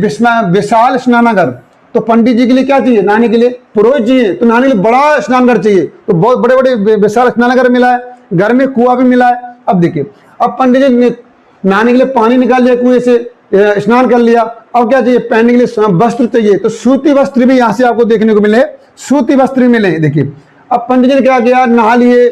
विशाल स्नानागार। तो पंडित जी के लिए क्या चाहिए? नहाने के लिए। पुरोहित जी है तो नहाने के लिए बड़ा स्नानघर चाहिए, तो बहुत बड़े बड़े विशाल स्नानागार मिला है। घर में कुआं भी मिला है। अब देखिए, अब पंडित जी ने नहाने के लिए पानी निकाल लिया कुएं से, स्नान कर लिया। अब क्या चाहिए? पहनने के लिए वस्त्र चाहिए। तो सूती वस्त्र भी यहाँ से आपको देखने को मिले, सूती वस्त्र भी मिले। देखिए, अब पंडित जी ने क्या किया? नहा लिए,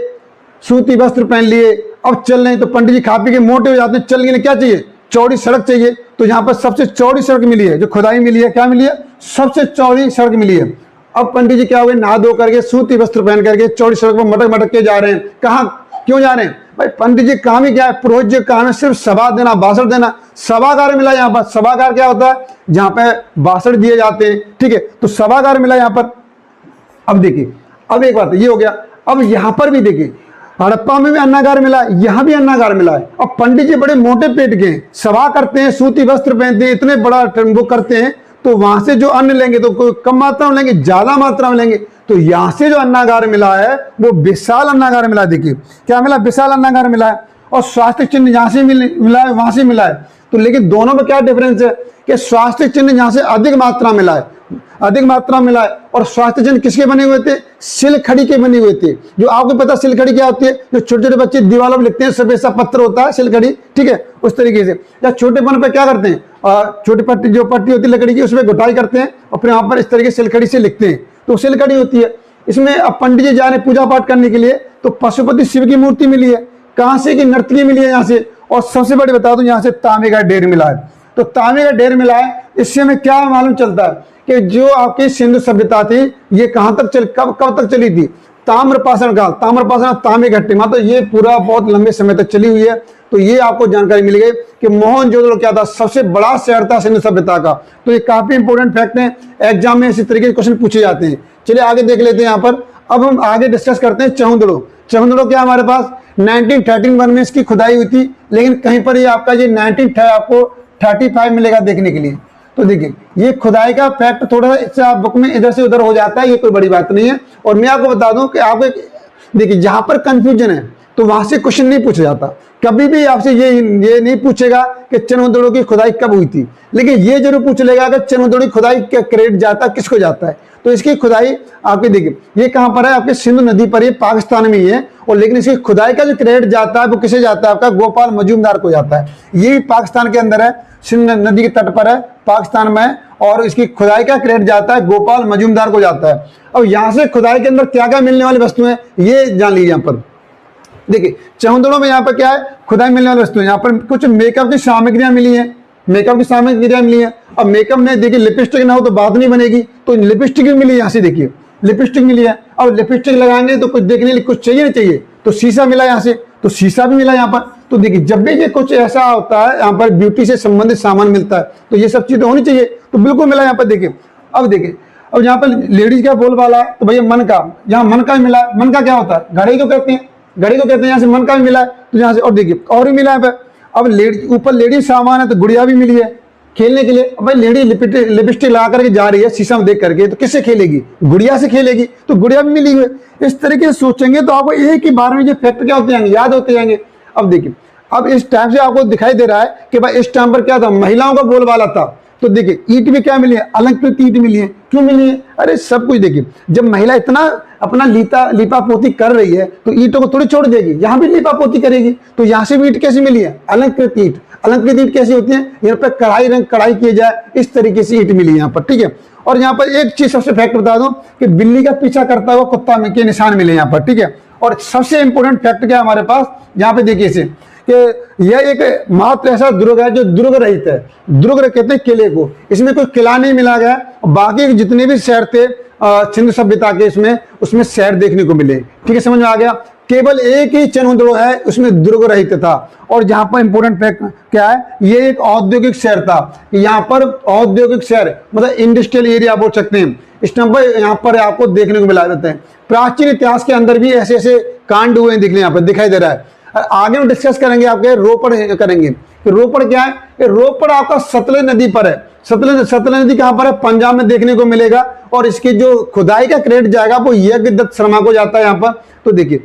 सूती वस्त्र पहन लिए, अब चल रहे। तो पंडित जी खा पी के मोटे हो जाते हैं, चलने के लिए क्या चाहिए? चौड़ी सड़क चाहिए। तो यहाँ पर सबसे चौड़ी सड़क मिली है, जो खुदाई मिली है, क्या मिली है? सबसे चौड़ी सड़क मिली है। अब पंडित जी क्या हुए? नहा धो करके सूती वस्त्र पहन करके चौड़ी सड़क पर मटक मटक के जा रहे हैं। कहाँ क्यों जा रहे हैं? भाई पंडित जी काम ही क्या है? पुरोहित जी काम है सिर्फ सभा देना, भाषण देना। सभागार मिला यहाँ पर। सभागार क्या होता है? जहाँ पे भाषण दिए जाते हैं, ठीक है। तो सभागार मिला यहाँ पर। अब देखिए, अब एक बात ये हो गया। अब यहाँ पर भी देखिए, हड़प्पा में भी अन्नागार मिला है, यहाँ भी अन्नागार मिला है। अब पंडित जी बड़े मोटे पेट के हैं, सभा करते हैं, सूती वस्त्र पहनते हैं, इतने बड़ा वो करते हैं, तो वहां से जो अन्न लेंगे तो कोई कम मात्रा में लेंगे, ज्यादा मात्रा में लेंगे। तो यहां से जो अन्नागार मिला है वो विशाल अन्नागार मिला। देखिए क्या मिला? विशाल अन्नागार मिला है। और स्वास्थ्य चिन्ह जहां से मिला है वहां से मिला है। तो लेकिन दोनों में क्या डिफरेंस है कि स्वास्थ्य चिन्ह जहां से अधिक मात्रा मिला है, अधिक मात्रा में मिला है। और स्वास्थ्य चिन्ह किसके बने हुए थे? सिलखड़ी के बने हुए थे। जो आपको पता सिलखड़ी क्या होती है? जो छोटे छोटे बच्चे दीवारों में लिखते हैं, सफेद सा पत्थर होता है सिलखड़ी, ठीक है, उस तरीके से। या छोटे पन पे क्या करते हैं, छोटी पट्टी जो पट्टी होती है लकड़ी की, उसमें गुटाई करते हैं और फिर यहाँ पर इस तरीके से सिलखड़ी से लिखते हैं, तो सिलखड़ी होती है। इसमें अब पंडित जी जा रहे पूजा पाठ करने के लिए, तो पशुपति शिव की मूर्ति मिली है। कहाँ से? कि नर्तकी मिली है यहाँ से। और सबसे बड़ी बता दूं, यहाँ से तांबे का ढेर मिला है। तो तांबे का ढेर मिला है, इससे हमें क्या मालूम चलता है कि जो आपकी सिंधु सभ्यता थी ये कहाँ तक चल, कब तक चली थी? ताम्रपाषाण काल, ताम्रपाषाण तांबे घट्टे, मतलब ये पूरा बहुत लंबे समय तक चली हुई है। तो ये आपको जानकारी मिल गई कि मोहनजोदड़ो क्या था? सबसे बड़ा शहर था सिंधु सभ्यता का। तो ये काफी इंपोर्टेंट फैक्ट है, एग्जाम में इसी तरीके के क्वेश्चन पूछे जाते हैं। चलिए आगे देख लेते हैं। यहाँ पर अब हम आगे डिस्कस करते हैं चहुंदड़ो। चहुंदड़ो क्या हमारे पास 1931 में इसकी खुदाई हुई थी, लेकिन कहीं पर ये आपका ये 1935 मिलेगा देखने के लिए। तो देखिए ये खुदाई का फैक्ट थोड़ा सा आप बुक में इधर से उधर हो जाता है, ये कोई बड़ी बात नहीं है। और मैं आपको बता दूं कि आपको देखिए जहां पर कंफ्यूजन है तो वहां से क्वेश्चन नहीं पूछा जाता। कभी भी आपसे ये नहीं पूछेगा कि चहुंदड़ो की खुदाई कब हुई थी, लेकिन ये जरूर पूछ लेगा कि चहुंदड़ो की खुदाई का क्रेडिट जाता है किसको जाता है। तो इसकी खुदाई आपके देखिए ये कहां पर है? आपके सिंधु नदी पर, ये पाकिस्तान में ही है। और लेकिन इसकी खुदाई का जो क्रेडिट जाता है वो किसे जाता है? आपका गोपाल मजूमदार को जाता है। ये भी पाकिस्तान के अंदर है, सिंधु नदी के तट पर है, पाकिस्तान में है। और इसकी खुदाई का क्रेडिट जाता है गोपाल मजूमदार को जाता है। अब यहाँ से खुदाई के अंदर क्या क्या मिलने वाली वस्तुएं ये जान लीजिए। यहाँ पर देखिए चहुंदड़ो में यहाँ पर क्या है? खुदाई मिलने वाली वस्तुएं। यहाँ पर कुछ मेकअप की सामग्रियां मिली है, मेकअप की सामग्रियां मिली है। अब मेकअप में देखिए लिपस्टिक ना हो तो बात नहीं बनेगी, तो लिपस्टिक भी मिली। यहाँ से देखिए लिपस्टिक मिली है। अब लिपस्टिक लगाएंगे तो कुछ देखने के लिए कुछ चाहिए नहीं चाहिए, तो शीशा मिला यहाँ से, तो शीशा भी मिला यहाँ पर। तो देखिए जब भी ये कुछ ऐसा होता है यहाँ पर ब्यूटी से संबंधित सामान मिलता है तो ये सब चीजें होनी चाहिए, तो बिल्कुल मिला यहाँ पर। देखिए अब यहाँ पर लेडीज का बोलबाला, तो भैया मन का, यहाँ मन का भी मिला है। मन का क्या होता है? घड़ी को कहते हैं, घड़ी को कहते हैं। यहाँ से मन का भी मिला है, तो यहाँ से और देखिए और भी मिला है। अब ऊपर लेडीज सामान है तो गुड़िया भी मिली है खेलने के लिए। अब भाई लेडी लिपस्टिक लगा करके जा रही है शीशा में देख करके, तो किससे खेलेगी? गुड़िया से खेलेगी, तो गुड़िया भी मिली हुई है। इस तरीके से सोचेंगे तो आपको एक ही बार में ये फैक्ट क्या होते जाएंगे, याद होते जाएंगे। अब देखिए अब इस टाइम से आपको दिखाई दे रहा है कि भाई इस टाइम पर क्या था? महिलाओं का बोलबाला था। तो देखिए ईंट भी क्या मिली है? अलंकृत ईंट मिली है। क्यों मिली है? अरे सब कुछ देखिए, जब महिला इतना अपना लीपा पोती कर रही है तो ईंटों को थोड़ी छोड़ देगी, यहाँ भी लीपा पोती करेगी। तो यहाँ से भी ईंट कैसी मिली है? अलंकृत ईंट। अलंकृत ईंट कैसी होती है? यहाँ पर कढ़ाई किए जाए इस तरीके से ईंट मिली यहाँ पर, ठीक है। और यहाँ पर एक चीज सबसे फैक्ट बता दूं कि बिल्ली का पीछा करता हुआ कुत्ता के निशान मिले यहाँ पर, ठीक है। और सबसे इंपोर्टेंट फैक्ट क्या है हमारे पास? यहाँ पे देखिए इसे कि यह एक मात्र ऐसा दुर्ग है जो दुर्ग रहित है। दुर्ग कहते हैं किले को, इसमें कोई किला नहीं मिला गया। बाकी जितने भी शहर थे सिंधु सभ्यता के उसमें शहर देखने को मिले, ठीक है, समझ में आ गया। केवल एक ही चहुंदड़ो है उसमें दुर्ग रहित था। और जहां पर इंपोर्टेंट फैक्ट क्या है? ये एक औद्योगिक शहर था। यहाँ पर औद्योगिक शहर मतलब इंडस्ट्रियल एरिया बोल सकते हैं। इस नंबर यहाँ पर आपको देखने को मिला जाता है। प्राचीन इतिहास के अंदर भी ऐसे ऐसे कांड हुए दिखने यहाँ पर दिखाई दे रहा है। आगे हम डिस्कस करेंगे, आपके रोपड़ करेंगे। रोपड़ क्या है? रोपड़ आपका सतलज नदी पर है। सतलज नदी कहां पर है? पंजाब में देखने को मिलेगा। और इसकी जो खुदाई का क्रेडिट जाएगा वो यज्ञदत्त शर्मा को जाता है यहाँ पर। तो देखिए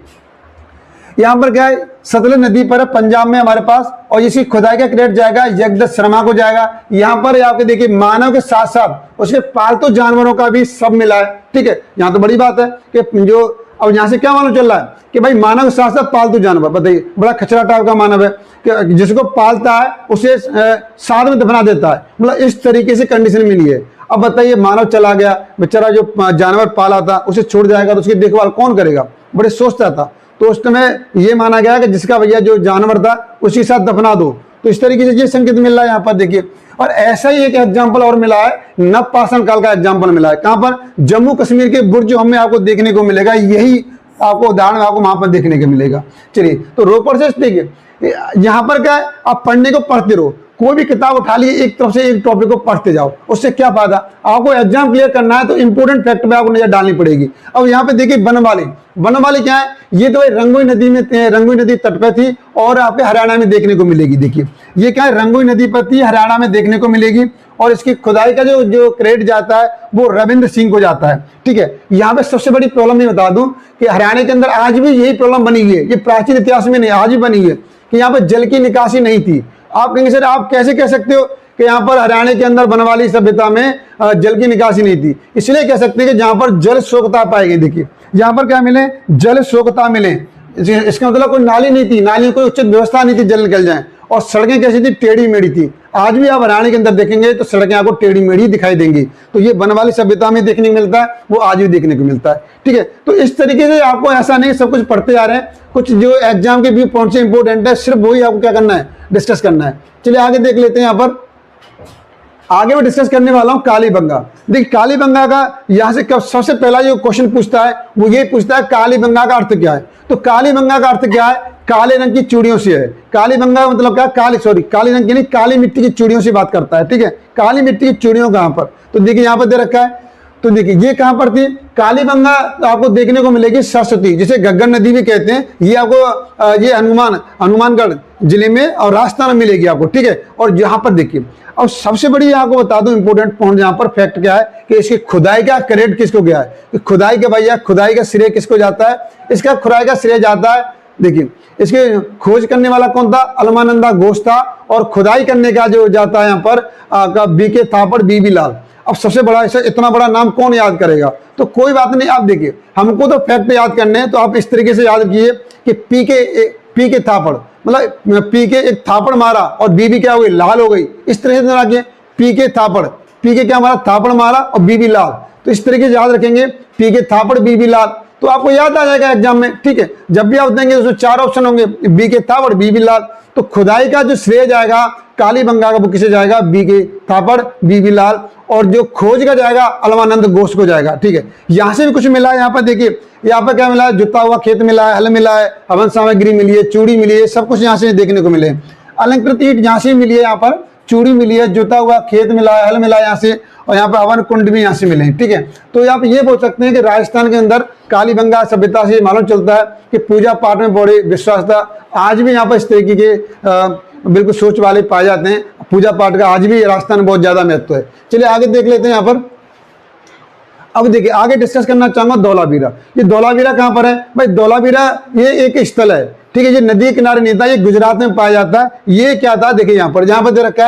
यहाँ पर क्या है? सतलज नदी पर है पंजाब में हमारे पास, और इसकी खुदाई का क्रेडिट जाएगा यज्ञदत्त शर्मा को जाएगा। यहाँ पर आपके देखिए मानव के साथ साथ उसके पालतू जानवरों का भी सब मिला है, ठीक है। यहाँ तो बड़ी बात है कि जो अब यहाँ से क्या मालूम चल रहा है कि भाई मानव के साथ साथ पालतू जानवर, बताइए बड़ा खचरा टाइप का मानव है कि जिसको पालता है उसे साथ में दफना देता है, मतलब इस तरीके से कंडीशन मिली है। अब बताइए मानव चला गया, बेचारा जो जानवर पाला था उसे छोड़ जाएगा तो उसकी देखभाल कौन करेगा? बड़े सोचता था। तो उस समय ये माना गया कि जिसका भैया जो जानवर था उसी के साथ दफना दो। तो इस तरीके से ये संकेत मिल रहा है यहाँ पर देखिए। और ऐसा ही एक एग्जाम्पल और मिला है, नवपाषाण काल का एग्जाम्पल मिला है। कहां पर? जम्मू कश्मीर के बुर्ज हमें आपको देखने को मिलेगा। यही आपको उदाहरण आपको वहां पर देखने को मिलेगा। चलिए तो रोपड़ से देखिए यहाँ पर क्या है? आप पढ़ने को पढ़ते रहो, कोई भी किताब उठा लिए एक तरफ से एक टॉपिक को पढ़ते जाओ, उससे क्या फायदा? आपको एग्जाम क्लियर करना है तो इंपोर्टेंट फैक्ट पे आपको नजर डालनी पड़ेगी। अब यहाँ पे देखिए बनवाली क्या है? ये तो रंगोई नदी में, रंगोई नदी तट पे थी और आपके हरियाणा में देखने को मिलेगी। देखिए ये क्या है? रंगोई नदी पर थी, हरियाणा में देखने को मिलेगी। और इसकी खुदाई का जो क्रेडिट जाता है वो रविंद्र सिंह को जाता है, ठीक है। यहाँ पे सबसे बड़ी प्रॉब्लम ये बता दूं कि हरियाणा के अंदर आज भी यही प्रॉब्लम बनी हुई है, ये प्राचीन इतिहास में नहीं आज भी बनी है कि यहाँ पे जल की निकासी नहीं थी। आप कहेंगे सर आप कैसे कह सकते हो कि यहाँ पर हरियाणा के अंदर बनवाली सभ्यता में जल की निकासी नहीं थी, इसलिए कह सकते हैं कि जहाँ पर जल स्रोतता पाई गई। देखिए यहाँ पर क्या मिले, जल स्रोतता मिले, इसका मतलब कोई नाली नहीं थी, नाली कोई उचित व्यवस्था नहीं थी जल निकल जाए, और सड़कें कैसी थी, टेढ़ी मेढ़ी थी। आज भी आप हरियाणा के अंदर देखेंगे तो सड़कें आपको टेढ़ी मेढ़ी दिखाई देंगी, तो ये बनवाली सभ्यता में देखने को मिलता है, वो आज भी देखने को मिलता है। ठीक है, तो इस तरीके से आपको ऐसा नहीं सब कुछ पढ़ते आ रहे हैं, कुछ जो एग्जाम के व्यू पॉइंट से इंपॉर्टेंट है सिर्फ वही आपको क्या करना है, डिस्कस करना है। चलिए आगे देख लेते हैं। यहाँ पर आगे मैं डिस्कस करने वाला हूं कालीबंगा। देखिए कालीबंगा का यहां से कब सबसे पहला जो क्वेश्चन पूछता है वो ये पूछता है कालीबंगा का अर्थ क्या है। तो कालीबंगा का अर्थ क्या है, काले रंग की चूड़ियों से है। कालीबंगा का मतलब क्या, काली रंग की नहीं, काली मिट्टी की चूड़ियों से बात करता है। ठीक है, काली मिट्टी की चूड़ियों कहां पर, तो देखिए यहां पर दे रखा है। तो देखिए ये कहां पर थी, कालीबंगा आपको देखने को मिलेगी सरस्वती, जिसे घग्गर नदी भी कहते हैं। ये आपको ये हनुमानगढ़ जिले में और राजस्थान में मिलेगी आपको। ठीक है, और यहाँ पर देखिए, और सबसे बड़ी आपको बता दूं इंपोर्टेंट पॉइंट यहाँ पर फैक्ट क्या है कि इसकी खुदाई का क्रेडिट किसको गया है, कि खुदाई के भैया खुदाई का श्रेय किसको जाता है, इसका खुदाई का श्रेय जाता है। देखिए इसके खोज करने वाला कौन था, अलमानंदा घोष था, और खुदाई करने का जो जाता है यहाँ पर बीके थापड़ बीबी लाल। अब सबसे बड़ा इतना बड़ा नाम कौन याद करेगा, तो कोई बात नहीं। आप देखिए हमको तो फैक्ट याद करने हैं, तो आप इस तरीके से याद कीजिए कि पी के थापड़, मतलब पी के एक थापड़ मारा और बीबी क्या हो गई, लाल हो गई। इस तरह से रखिए, पी के थापड़, पी के क्या मारा, थापड़ मारा और बीबी लाल। तो इस तरीके से याद रखेंगे, पी के थापड़ बीबी लाल, तो आपको याद आ जाएगा एग्जाम में। ठीक है, जब भी आप देंगे उसमें 4 ऑप्शन होंगे, बी के थापड़ बीबी लाल। तो खुदाई का जो श्रेय जाएगा कालीबंगा का वो किसे जाएगा, बी के थापड़ बीबी लाल, और जो खोज का जाएगा अलमानंद घोष को जाएगा। ठीक है, यहां से भी कुछ मिला है। यहाँ पर देखिए, यहाँ पर क्या मिला है, जुता हुआ खेत मिला है, हल मिला है, हवन सामग्री मिली है, चूड़ी मिली है, सब कुछ यहाँ से देखने को मिले। अलंकृत ईंट यहाँ से मिली है, यहाँ पर चूड़ी मिली है, जुता हुआ खेत मिला है, हल मिला है यहाँ से, और यहाँ पर हवन कुंड भी यहाँ से मिले हैं। ठीक है, तो आप ये बोल सकते हैं कि राजस्थान के अंदर कालीबंगा सभ्यता से मालूम चलता है कि पूजा पाठ में बड़े विश्वास था। आज भी यहाँ पर इस तरीके के बिल्कुल सोच वाले पाए जाते हैं। पूजा पाठ का आज भी राजस्थान में बहुत ज्यादा महत्व है। चलिए आगे देख लेते हैं। यहाँ पर अब देखिए आगे डिस्कस करना चाहूंगा धौलावीरा। ये धौलावीरा कहाँ पर है भाई, धौलावीरा ये एक स्थल है। ठीक है, ये नदी किनारे नहीं था, ये गुजरात में पाया जाता है। ये क्या था, देखिए यहाँ पर दे रखा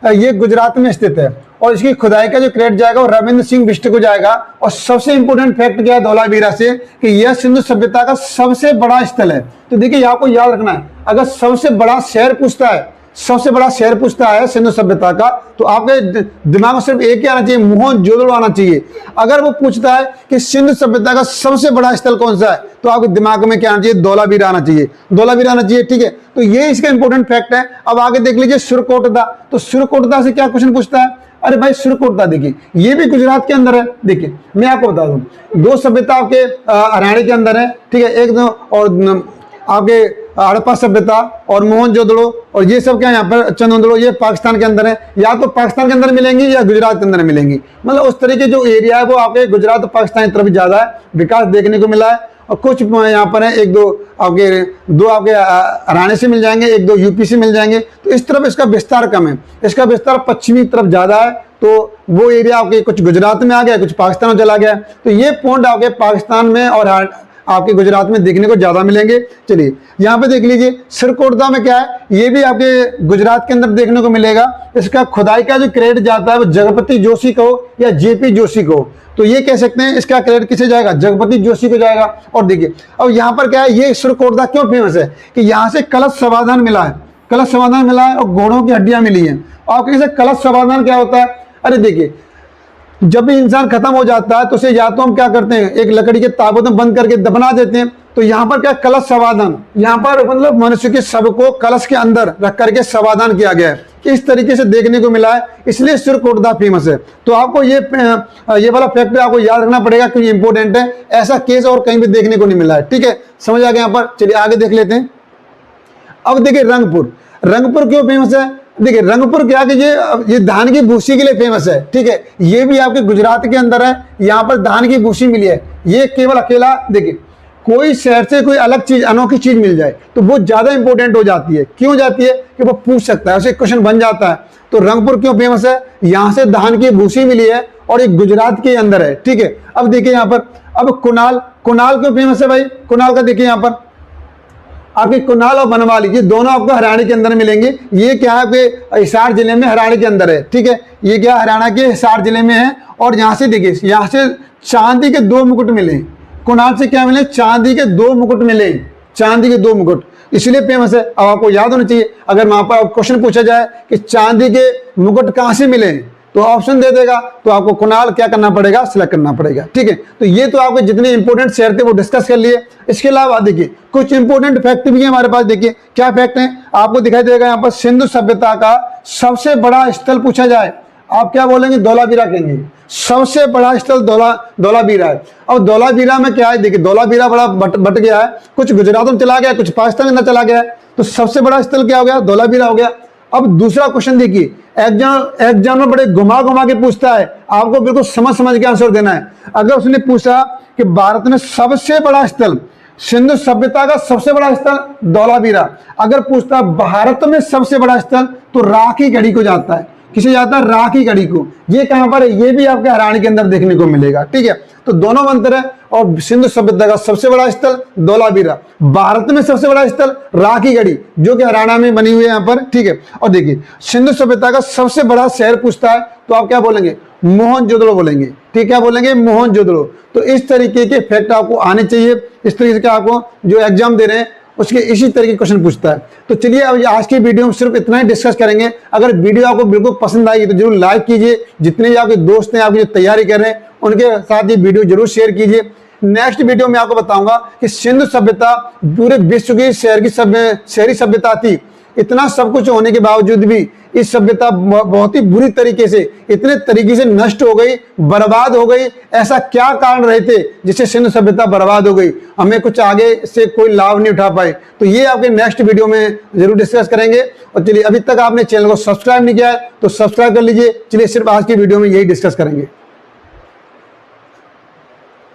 है, ये गुजरात में स्थित है, और इसकी खुदाई का जो क्रेडिट जाएगा वो रविंद्र सिंह बिष्ट को जाएगा। और सबसे इंपोर्टेंट फैक्ट क्या है धौलावीरा से, कि यह सिंधु सभ्यता का सबसे बड़ा स्थल है। तो देखिए यहाँ को याद रखना है, अगर सबसे बड़ा शहर पूछता है, सबसे बड़ा शहर पूछता है सिंधु सभ्यता का, तो आपके दिमाग में सिर्फ एक ही आना चाहिए, मोहनजोदड़ो आना चाहिए। अगर वो पूछता है कि सिंधु सभ्यता का सबसे बड़ा स्थल कौन सा है, तो आपके दिमाग में क्या आना चाहिए, धौलावीरा आना चाहिए, धौलावीरा आना चाहिए। ठीक है, तो ये इसका इंपॉर्टेंट फैक्ट है। अब आगे देख लीजिए सुरकोटदा। तो सुरकोटदा से क्या क्वेश्चन पूछता है, अरे भाई सुरकोटदा देखिए ये भी गुजरात के अंदर है। देखिए मैं आपको बता दूं, 2 सभ्यता आपके हरियाणा के अंदर है। ठीक है, एक दो और आपके हड़प्पा सभ्यता और मोहनजोदड़ो, और ये सब क्या यहाँ पर चंदोदड़ो, ये पाकिस्तान के अंदर है। या तो पाकिस्तान के अंदर मिलेंगी या गुजरात के अंदर मिलेंगी, मतलब उस तरीके जो एरिया है वो आपके गुजरात और पाकिस्तान की तरफ ज्यादा है, विकास देखने को मिला है। और कुछ यहाँ पर है, एक दो आपके हरियाणा से मिल जाएंगे, 1-2 यूपी से मिल जाएंगे। तो इस तरफ इसका विस्तार कम है, इसका विस्तार पश्चिमी तरफ ज्यादा है। तो वो एरिया आपके कुछ गुजरात में आ गया, कुछ पाकिस्तान में चला गया। तो ये पॉइंट आपके पाकिस्तान में और आपके गुजरात में देखने को ज्यादा मिलेंगे। चलिए यहाँ पे देख लीजिए सिरकोटदा में क्या है, ये भी आपके गुजरात के अंदर देखने को मिलेगा। इसका खुदाई का जो क्रेडिट जाता है वो जगपति जोशी को या जेपी जोशी को। तो ये कह सकते हैं इसका क्रेडिट किसे जाएगा, जगपति जोशी को जाएगा। और देखिए अब यहाँ पर क्या है, ये सिरकोटदा क्यों फेमस है कि यहाँ से कलश समाधान मिला है, कलश समाधान मिला है, और घोड़ों की हड्डियां मिली है। और कैसे कलश समाधान क्या होता है, अरे देखिए जब भी इंसान खत्म हो जाता है तो उसे या तो हम क्या करते हैं, एक लकड़ी के ताबूत में बंद करके दफना देते हैं। तो यहाँ पर क्या कलश समाधान, यहाँ पर मतलब मनुष्य के शव को कलश के अंदर रख करके समाधान किया गया है, इस तरीके से देखने को मिला है, इसलिए सिरकोटदा फेमस है। तो आपको ये वाला फैक्ट आपको याद रखना पड़ेगा क्योंकि इंपॉर्टेंट है, ऐसा केस और कहीं भी देखने को नहीं मिला है। ठीक है, समझ आ गया यहाँ पर। चलिए आगे देख लेते हैं। अब देखिए रंगपुर, रंगपुर क्यों फेमस है, देखिए रंगपुर क्या कि ये धान की भूसी के लिए फेमस है। ठीक है, ये भी आपके गुजरात के अंदर है, यहाँ पर धान की भूसी मिली है। ये केवल अकेला देखिए कोई शहर से कोई अलग चीज अनोखी चीज मिल जाए तो वो ज्यादा इंपॉर्टेंट हो जाती है। क्यों जाती है कि वो पूछ सकता है, उसे क्वेश्चन बन जाता है। तो रंगपुर क्यों फेमस है, यहाँ से धान की भूसी मिली है और एक गुजरात के अंदर है। ठीक है, अब देखिए यहाँ पर अब कुणाल, कुणाल क्यों फेमस है भाई, कुणाल का देखिए यहाँ पर आपके कुनाल और बनवाली, ये दोनों आपको हरियाणा के अंदर मिलेंगे। ये क्या है, आपके हिसार जिले में हरियाणा के अंदर है, ठीक है। ये क्या हरियाणा के हिसार जिले में है। और यहाँ से देखिए, यहाँ से चांदी के 2 मुकुट मिले। कुनाल से क्या मिले, चांदी के 2 मुकुट मिले, चांदी के 2 मुकुट, इसलिए फेमस है। अब आपको याद होना चाहिए, अगर वहां पर क्वेश्चन पूछा जाए कि चांदी के मुकुट कहां से मिले, तो ऑप्शन दे देगा, तो आपको कुनाल क्या करना पड़ेगा, सिलेक्ट करना पड़ेगा, ठीक है। तो ये तो आपके जितने इंपॉर्टेंट शहर थे वो डिस्कस कर लिए। इसके अलावा देखिए कुछ इंपॉर्टेंट फैक्ट भी है हमारे पास। देखिए क्या फैक्ट है, आपको दिखाई देगा यहाँ पर, सिंधु सभ्यता का सबसे बड़ा स्थल पूछा जाए, आप क्या बोलेंगे, धौलावीरा कहेंगे। सबसे बड़ा स्थल धौलावीरा है। अब धौलावीरा में क्या है, देखिए धौलावीरा बड़ा बट गया है, कुछ गुजरात में चला गया, कुछ पाकिस्तान के अंदर चला गया है, तो सबसे बड़ा स्थल क्या हो गया, धौलावीरा हो गया। अब दूसरा क्वेश्चन देखिए, एग्जाम में बड़े घुमा के पूछता है, आपको बिल्कुल समझ के आंसर देना है। अगर उसने पूछा कि भारत में सबसे बड़ा स्थल, सिंधु सभ्यता का सबसे बड़ा स्थल धौलावीरा, अगर पूछता भारत में सबसे बड़ा स्थल, तो राखी गढ़ी को जाता है। किसे जाता है, राखी गढ़ी को। ये कहां पर है, ये भी आपके हरियाणा के अंदर देखने को मिलेगा, ठीक है। तो दोनों अंतर है। और सिंधु सभ्यता का सबसे बड़ा स्थल धौलावीरा, भारत में सबसे बड़ा स्थल राखी गढ़ी, जो कि हरियाणा में बनी हुई है यहाँ पर, ठीक है। और देखिए सिंधु सभ्यता का सबसे बड़ा शहर पूछता है, तो आप क्या बोलेंगे, मोहनजोदड़ो बोलेंगे, ठीक, क्या बोलेंगे, मोहनजोदड़ो। तो इस तरीके के फैक्ट आपको आने चाहिए। इस तरीके से आपको जो एग्जाम दे रहे हैं उसके इसी तरह के क्वेश्चन पूछता है। तो चलिए अब आज की वीडियो में सिर्फ इतना ही डिस्कस करेंगे। अगर वीडियो आपको बिल्कुल पसंद आई तो जरूर लाइक कीजिए। जितने भी आपके दोस्त हैं, आपकी जो तैयारी कर रहे हैं, उनके साथ ये वीडियो जरूर शेयर कीजिए। नेक्स्ट वीडियो में आपको बताऊंगा कि सिंधु सभ्यता पूरे विश्व की शहरी सभ्यता थी। इतना सब कुछ होने के बावजूद भी इस सभ्यता बहुत ही बुरी तरीके से, इतने तरीके से नष्ट हो गई, बर्बाद हो गई। ऐसा क्या कारण रहे थे जिससे सिंधु सभ्यता बर्बाद हो गई, हमें कुछ आगे से कोई लाभ नहीं उठा पाए, तो ये आपके नेक्स्ट वीडियो में जरूर डिस्कस करेंगे। और चलिए, अभी तक आपने चैनल को सब्सक्राइब नहीं किया है तो सब्सक्राइब कर लीजिए। चलिए सिर्फ आज की वीडियो में यही डिस्कस करेंगे।